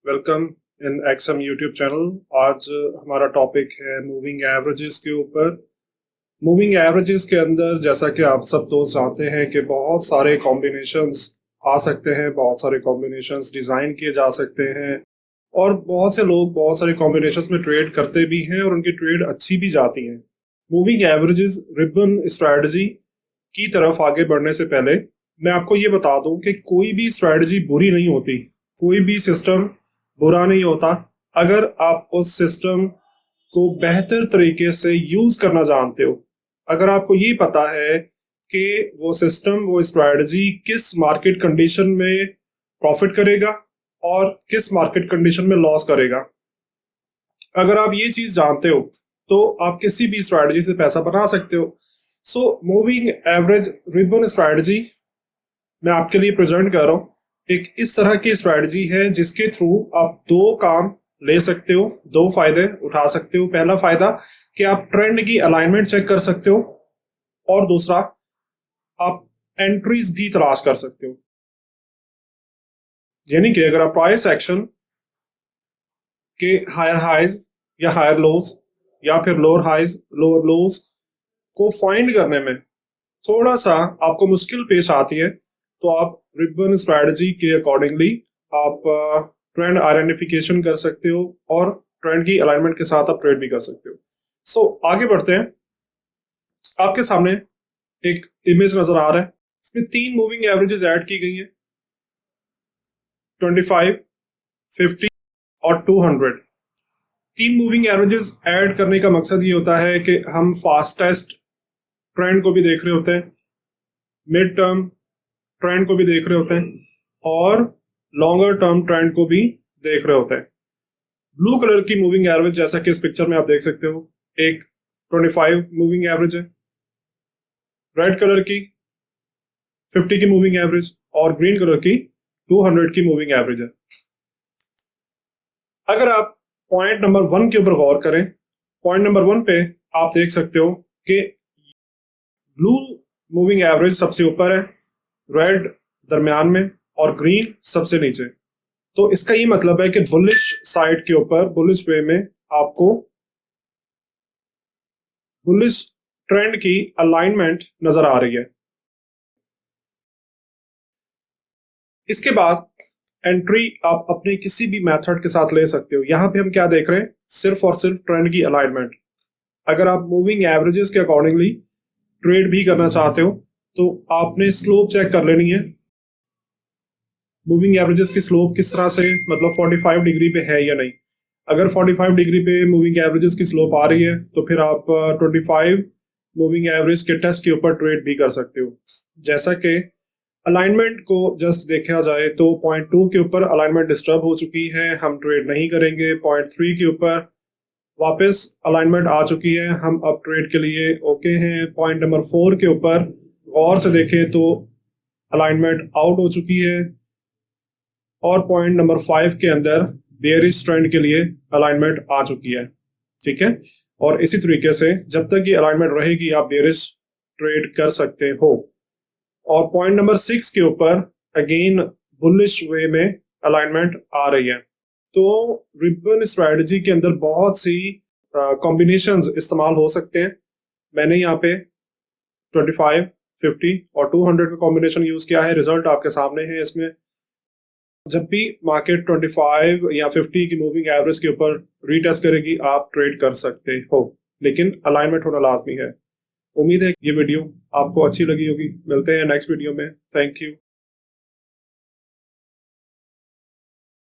Welcome in XM YouTube channel. आज हमारा topic है मूविंग एवरेजेस के ऊपर। मूविंग एवरेजेस के अंदर जैसा कि आप सब दोस्त जानते हैं कि बहुत सारे कॉम्बिनेशंस आ सकते हैं, बहुत सारे कॉम्बिनेशंस डिज़ाइन किए जा सकते हैं और बहुत से लोग बहुत सारे कॉम्बिनेशंस में ट्रेड करते भी हैं और उनकी ट्रेड अच्छी भी जाती हैं। मूविंग एवरेजेस रिबन स्ट्रैटेजी की तरफ आगे बढ़ने से पहले मैं आपको ये बता दूं कि कोई भी स्ट्रैटेजी बुरी नहीं होती, कोई भी सिस्टम बुरा नहीं होता अगर आप उस सिस्टम को बेहतर तरीके से यूज करना जानते हो। अगर आपको ये पता है कि वो सिस्टम, वो स्ट्रैटेजी किस मार्केट कंडीशन में प्रॉफिट करेगा और किस मार्केट कंडीशन में लॉस करेगा, अगर आप ये चीज जानते हो तो आप किसी भी स्ट्रैटेजी से पैसा बना सकते हो। So moving average ribbon strategy मैं आपके लिए प्रेजेंट कर रहा हूँ। एक इस तरह की स्ट्रैटेजी है जिसके थ्रू आप दो काम ले सकते हो, दो फायदे उठा सकते हो। पहला फायदा कि आप ट्रेंड की अलाइनमेंट चेक कर सकते हो और दूसरा आप एंट्रीज भी तलाश कर सकते हो। यानी कि अगर आप प्राइस एक्शन के हायर हाइज या हायर लोज या फिर लोअर हाइज लोअर लोज को फाइंड करने में थोड़ा सा आपको मुश्किल पेश आती है तो आप रिबन स्ट्रैटेजी के अकॉर्डिंगली आप ट्रेंड आइडेंटिफिकेशन कर सकते हो और ट्रेंड की अलाइनमेंट के साथ आप ट्रेड भी कर सकते हो। सो आगे बढ़ते हैं। आपके सामने एक इमेज नजर आ रहा है, इसमें तीन मूविंग एवरेजेस ऐड की गई हैं, 25, 50 और 200। तीन मूविंग एवरेजेस ऐड करने का मकसद ये होता है कि हम फास्टेस्ट ट्रेंड को भी देख रहे होते हैं, मिड टर्म ट्रेंड को भी देख रहे होते हैं और लॉन्गर टर्म ट्रेंड को भी देख रहे होते हैं। ब्लू कलर की मूविंग एवरेज जैसा कि इस पिक्चर में आप देख सकते हो, एक 25 मूविंग एवरेज है। रेड कलर की 50 की मूविंग एवरेज और ग्रीन कलर की 200 की मूविंग एवरेज है। अगर आप पॉइंट नंबर 1 के ऊपर गौर करें, पॉइंट नंबर 1 पे आप देख सकते हो कि ब्लू मूविंग एवरेज सबसे ऊपर है, रेड दरमियान में और ग्रीन सबसे नीचे। तो इसका ये मतलब है कि बुलिश साइड के ऊपर, बुलिश वे में आपको बुलिश ट्रेंड की अलाइनमेंट नजर आ रही है। इसके बाद एंट्री आप अपने किसी भी मेथड के साथ ले सकते हो। यहां पे हम क्या देख रहे हैं, सिर्फ और सिर्फ ट्रेंड की अलाइनमेंट। अगर आप मूविंग एवरेजेस के अकॉर्डिंगली ट्रेड भी करना चाहते हो तो आपने स्लोप चेक कर लेनी है। मूविंग एवरेजेस की स्लोप किस तरह से, मतलब 45 डिग्री पे है या नहीं। अगर 45 डिग्री पे मूविंग एवरेजेस की स्लोप आ रही है तो फिर आप 25 मूविंग एवरेज के टेस्ट के ऊपर ट्रेड भी कर सकते हो। जैसा कि अलाइनमेंट को जस्ट देखा जाए तो पॉइंट 2 के ऊपर अलाइनमेंट डिस्टर्ब हो चुकी है, हम ट्रेड नहीं करेंगे। पॉइंट 3 के ऊपर वापस अलाइनमेंट आ चुकी है, हम अब ट्रेड के लिए ओके हैं। पॉइंट नंबर 4 के ऊपर गौर से देखें तो अलाइनमेंट आउट हो चुकी है और पॉइंट नंबर 5 के अंदर बेयरिश ट्रेंड के लिए अलाइनमेंट आ चुकी है। ठीक है, और इसी तरीके से जब तक ये अलाइनमेंट रहेगी आप बेयरिश ट्रेड कर सकते हो। और पॉइंट नंबर 6 के ऊपर अगेन बुलिश वे में अलाइनमेंट आ रही है। तो रिबन स्ट्रैटेजी के अंदर बहुत सी कॉम्बिनेशंस इस्तेमाल हो सकते हैं। मैंने यहाँ पे 25, 50 और 200 का कॉम्बिनेशन यूज किया है, रिजल्ट आपके सामने है। इसमें जब भी मार्केट 25 या 50 की मूविंग एवरेज के ऊपर रीटेस्ट करेगी आप ट्रेड कर सकते हो, लेकिन अलाइनमेंट होना लाजमी है। उम्मीद है ये वीडियो आपको अच्छी लगी होगी। मिलते हैं नेक्स्ट वीडियो में। Thank you.